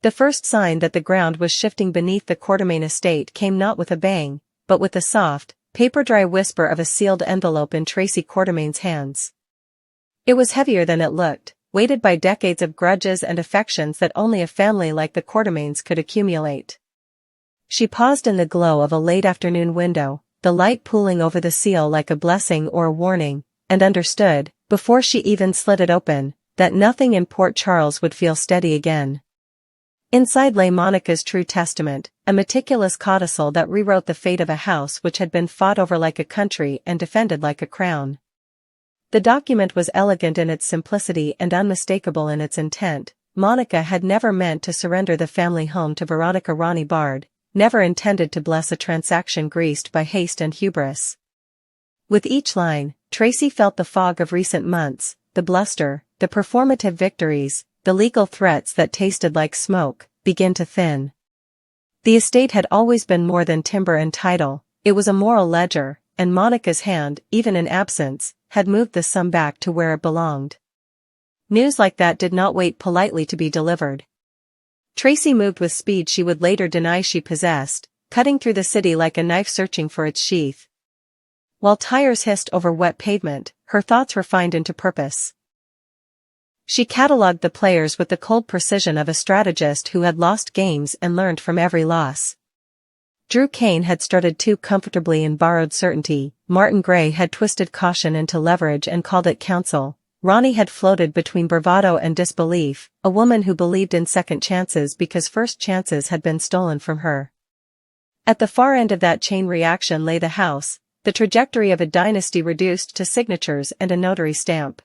The first sign that the ground was shifting beneath the Quartermain estate came not with a bang, but with the soft, paper-dry whisper of a sealed envelope in Tracy Quartermain's hands. It was heavier than it looked, weighted by decades of grudges and affections that only a family like the Quartermains could accumulate. She paused in the glow of a late afternoon window, the light pooling over the seal like a blessing or a warning, and understood, before she even slid it open, that nothing in Port Charles would feel steady again. Inside lay Monica's true testament, a meticulous codicil that rewrote the fate of a house which had been fought over like a country and defended like a crown. The document was elegant in its simplicity and unmistakable in its intent. Monica had never meant to surrender the family home to Veronica Ronnie Bard, never intended to bless a transaction greased by haste and hubris. With each line, Tracy felt the fog of recent months, the bluster, the performative victories, the legal threats that tasted like smoke, begin to thin. The estate had always been more than timber and title, it was a moral ledger, and Monica's hand, even in absence, had moved the sum back to where it belonged. News like that did not wait politely to be delivered. Tracy moved with speed she would later deny she possessed, cutting through the city like a knife searching for its sheath. While tires hissed over wet pavement, her thoughts refined into purpose. She catalogued the players with the cold precision of a strategist who had lost games and learned from every loss. Drew Kane had strutted too comfortably in borrowed certainty, Martin Gray had twisted caution into leverage and called it counsel, Ronnie had floated between bravado and disbelief, a woman who believed in second chances because first chances had been stolen from her. At the far end of that chain reaction lay the house, the trajectory of a dynasty reduced to signatures and a notary stamp.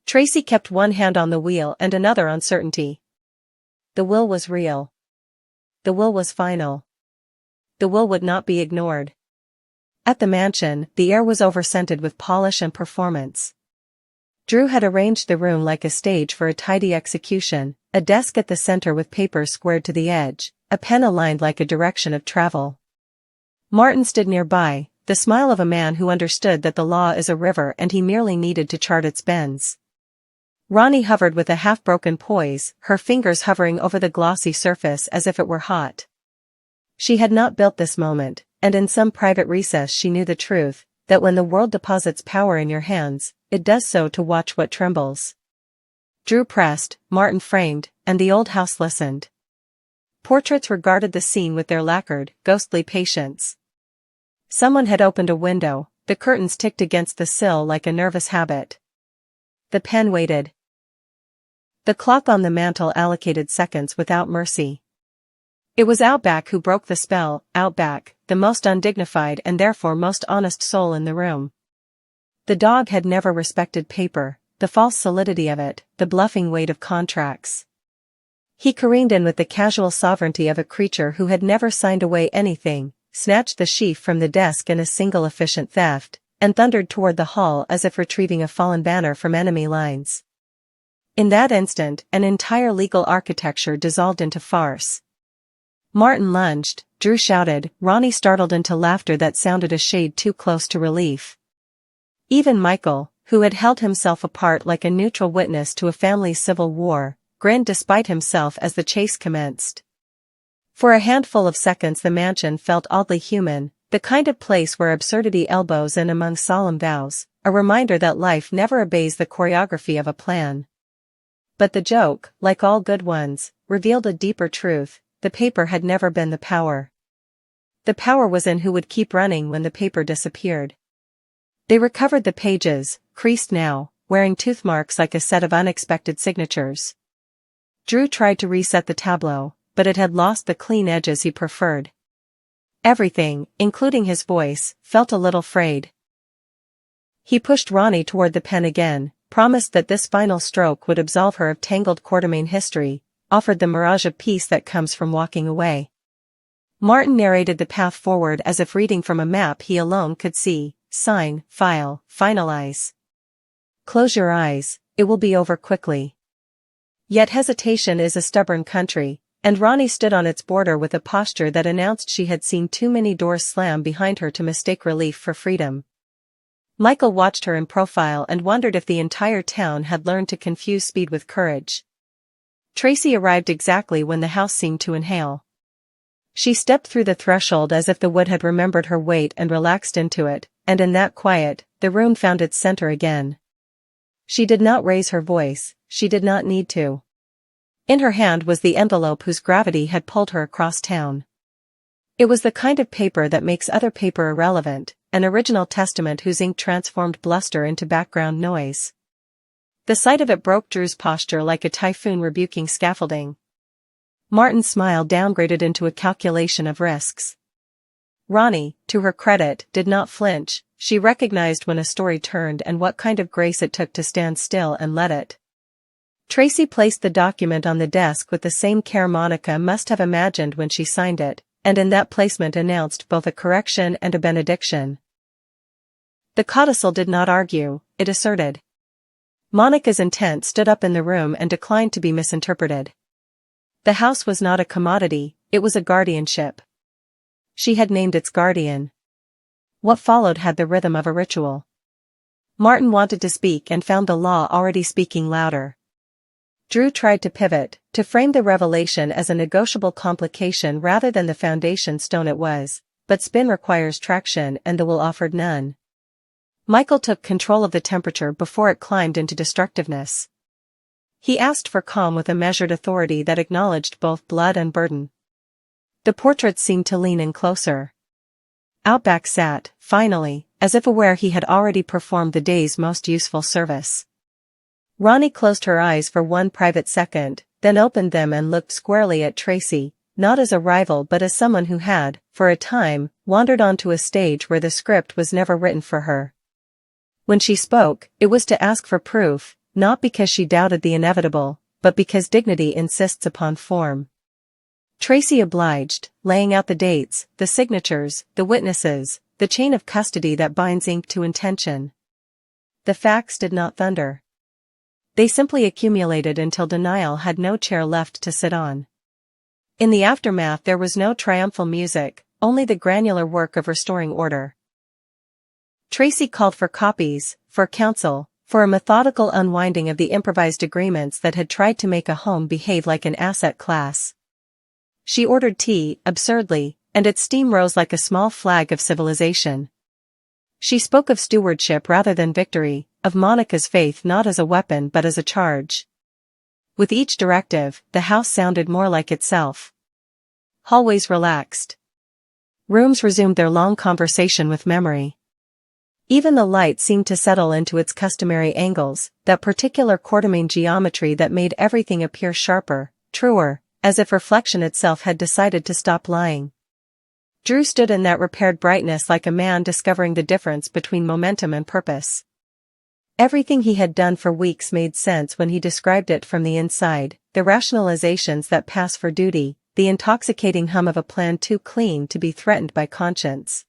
Tracy kept one hand on the wheel and another on certainty. The will was real. The will was final. The will would not be ignored. At the mansion, the air was overscented with polish and performance. Drew had arranged the room like a stage for a tidy execution, a desk at the center with papers squared to the edge, a pen aligned like a direction of travel. Martin stood nearby, the smile of a man who understood that the law is a river and he merely needed to chart its bends. Ronnie hovered with a half-broken poise, her fingers hovering over the glossy surface as if it were hot. She had not built this moment, and in some private recess she knew the truth, that when the world deposits power in your hands, it does so to watch what trembles. Drew pressed, Martin framed, and the old house listened. Portraits regarded the scene with their lacquered, ghostly patience. Someone had opened a window, the curtains ticked against the sill like a nervous habit. The pen waited. The clock on the mantel allocated seconds without mercy. It was Outback who broke the spell, Outback, the most undignified and therefore most honest soul in the room. The dog had never respected paper, the false solidity of it, the bluffing weight of contracts. He careened in with the casual sovereignty of a creature who had never signed away anything, snatched the sheaf from the desk in a single efficient theft, and thundered toward the hall as if retrieving a fallen banner from enemy lines. In that instant, an entire legal architecture dissolved into farce. Martin lunged, Drew shouted, Ronnie startled into laughter that sounded a shade too close to relief. Even Michael, who had held himself apart like a neutral witness to a family's civil war, grinned despite himself as the chase commenced. For a handful of seconds the mansion felt oddly human, the kind of place where absurdity elbows in among solemn vows, a reminder that life never obeys the choreography of a plan. But the joke, like all good ones, revealed a deeper truth. The paper had never been the power. The power was in who would keep running when the paper disappeared. They recovered the pages, creased now, wearing tooth marks like a set of unexpected signatures. Drew tried to reset the tableau, but it had lost the clean edges he preferred. Everything, including his voice, felt a little frayed. He pushed Ronnie toward the pen again, promised that this final stroke would absolve her of tangled Quartermain history, offered the mirage of peace that comes from walking away. Martin narrated the path forward as if reading from a map he alone could see, sign, file, finalize. Close your eyes, it will be over quickly. Yet hesitation is a stubborn country, and Ronnie stood on its border with a posture that announced she had seen too many doors slam behind her to mistake relief for freedom. Michael watched her in profile and wondered if the entire town had learned to confuse speed with courage. Tracy arrived exactly when the house seemed to inhale. She stepped through the threshold as if the wood had remembered her weight and relaxed into it, and in that quiet, the room found its center again. She did not raise her voice, she did not need to. In her hand was the envelope whose gravity had pulled her across town. It was the kind of paper that makes other paper irrelevant, an original testament whose ink transformed bluster into background noise. The sight of it broke Drew's posture like a typhoon rebuking scaffolding. Martin's smile downgraded into a calculation of risks. Ronnie, to her credit, did not flinch. She recognized when a story turned and what kind of grace it took to stand still and let it. Tracy placed the document on the desk with the same care Monica must have imagined when she signed it, and in that placement announced both a correction and a benediction. The codicil did not argue, it asserted. Monica's intent stood up in the room and declined to be misinterpreted. The house was not a commodity, it was a guardianship. She had named its guardian. What followed had the rhythm of a ritual. Martin wanted to speak and found the law already speaking louder. Drew tried to pivot, to frame the revelation as a negotiable complication rather than the foundation stone it was, but spin requires traction and the will offered none. Michael took control of the temperature before it climbed into destructiveness. He asked for calm with a measured authority that acknowledged both blood and burden. The portraits seemed to lean in closer. Outback sat, finally, as if aware he had already performed the day's most useful service. Ronnie closed her eyes for one private second, then opened them and looked squarely at Tracy, not as a rival but as someone who had, for a time, wandered onto a stage where the script was never written for her. When she spoke, it was to ask for proof, not because she doubted the inevitable, but because dignity insists upon form. Tracy obliged, laying out the dates, the signatures, the witnesses, the chain of custody that binds ink to intention. The facts did not thunder. They simply accumulated until denial had no chair left to sit on. In the aftermath there was no triumphal music, only the granular work of restoring order. Tracy called for copies, for counsel, for a methodical unwinding of the improvised agreements that had tried to make a home behave like an asset class. She ordered tea, absurdly, and its steam rose like a small flag of civilization. She spoke of stewardship rather than victory, of Monica's faith not as a weapon but as a charge. With each directive, the house sounded more like itself. Hallways relaxed. Rooms resumed their long conversation with memory. Even the light seemed to settle into its customary angles, that particular quartermain geometry that made everything appear sharper, truer, as if reflection itself had decided to stop lying. Drew stood in that repaired brightness like a man discovering the difference between momentum and purpose. Everything he had done for weeks made sense when he described it from the inside, the rationalizations that pass for duty, the intoxicating hum of a plan too clean to be threatened by conscience.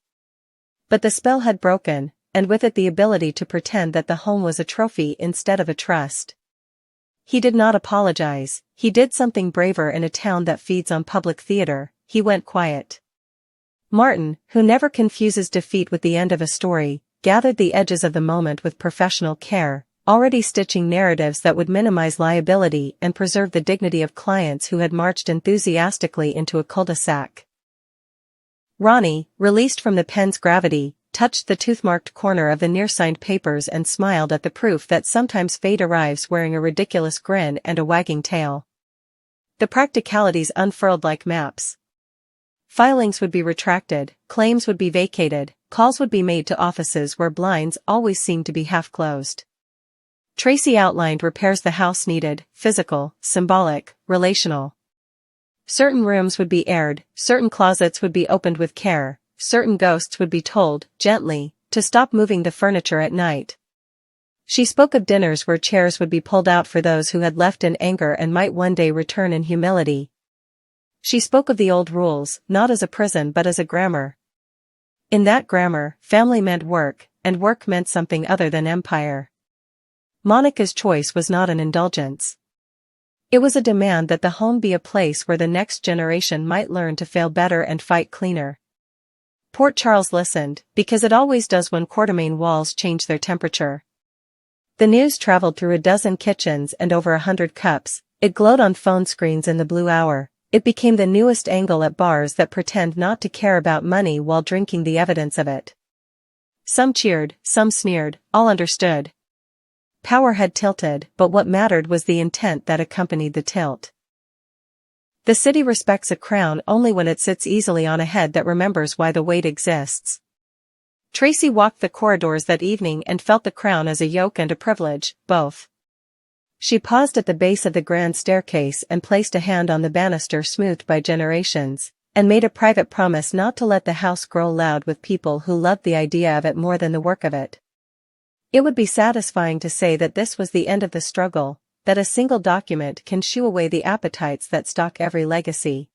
But the spell had broken, and with it the ability to pretend that the home was a trophy instead of a trust. He did not apologize, he did something braver in a town that feeds on public theater, he went quiet. Martin, who never confuses defeat with the end of a story, gathered the edges of the moment with professional care, already stitching narratives that would minimize liability and preserve the dignity of clients who had marched enthusiastically into a cul-de-sac. Ronnie, released from the pen's gravity, touched the tooth-marked corner of the near-signed papers and smiled at the proof that sometimes fate arrives wearing a ridiculous grin and a wagging tail. The practicalities unfurled like maps. Filings would be retracted, claims would be vacated, calls would be made to offices where blinds always seemed to be half-closed. Tracy outlined repairs the house needed, physical, symbolic, relational. Certain rooms would be aired, certain closets would be opened with care, certain ghosts would be told, gently, to stop moving the furniture at night. She spoke of dinners where chairs would be pulled out for those who had left in anger and might one day return in humility. She spoke of the old rules, not as a prison but as a grammar. In that grammar, family meant work, and work meant something other than empire. Monica's choice was not an indulgence. It was a demand that the home be a place where the next generation might learn to fail better and fight cleaner. Port Charles listened, because it always does when quartermain walls change their temperature. The news traveled through a dozen kitchens and over 100 cups. It glowed on phone screens in the blue hour. It became the newest angle at bars that pretend not to care about money while drinking the evidence of it. Some cheered, some sneered, all understood. Power had tilted, but what mattered was the intent that accompanied the tilt. The city respects a crown only when it sits easily on a head that remembers why the weight exists. Tracy walked the corridors that evening and felt the crown as a yoke and a privilege, both. She paused at the base of the grand staircase and placed a hand on the banister smoothed by generations, and made a private promise not to let the house grow loud with people who loved the idea of it more than the work of it. It would be satisfying to say that this was the end of the struggle, that a single document can shoo away the appetites that stalk every legacy.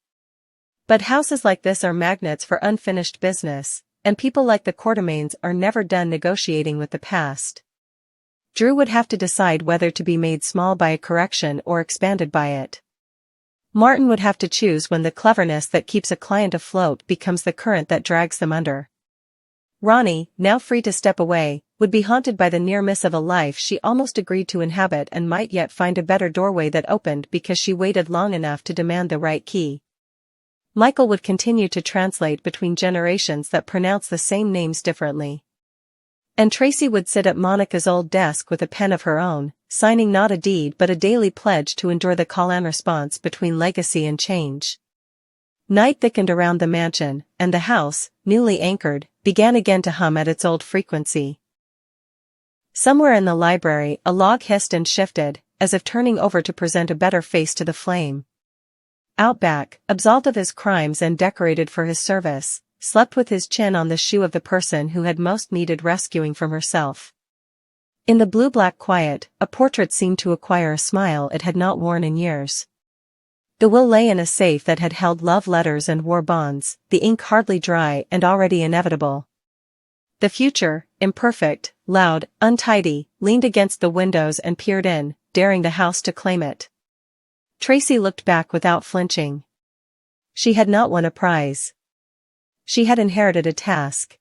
But houses like this are magnets for unfinished business, and people like the Quartermaines are never done negotiating with the past. Drew would have to decide whether to be made small by a correction or expanded by it. Martin would have to choose when the cleverness that keeps a client afloat becomes the current that drags them under. Ronnie, now free to step away, would be haunted by the near miss of a life she almost agreed to inhabit and might yet find a better doorway that opened because she waited long enough to demand the right key. Michael would continue to translate between generations that pronounce the same names differently. And Tracy would sit at Monica's old desk with a pen of her own, signing not a deed but a daily pledge to endure the call-and-response between legacy and change. Night thickened around the mansion, and the house, newly anchored, began again to hum at its old frequency. Somewhere in the library a log hissed and shifted, as if turning over to present a better face to the flame. Out back, absolved of his crimes and decorated for his service, slept with his chin on the shoe of the person who had most needed rescuing from herself. In the blue-black quiet, a portrait seemed to acquire a smile it had not worn in years. The will lay in a safe that had held love letters and war bonds, the ink hardly dry and already inevitable. The future, imperfect, loud, untidy, leaned against the windows and peered in, daring the house to claim it. Tracy looked back without flinching. She had not won a prize. She had inherited a task.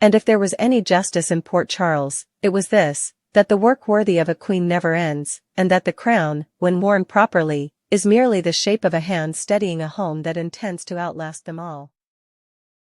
And if there was any justice in Port Charles, it was this, that the work worthy of a queen never ends, and that the crown, when worn properly, is merely the shape of a hand steadying a home that intends to outlast them all.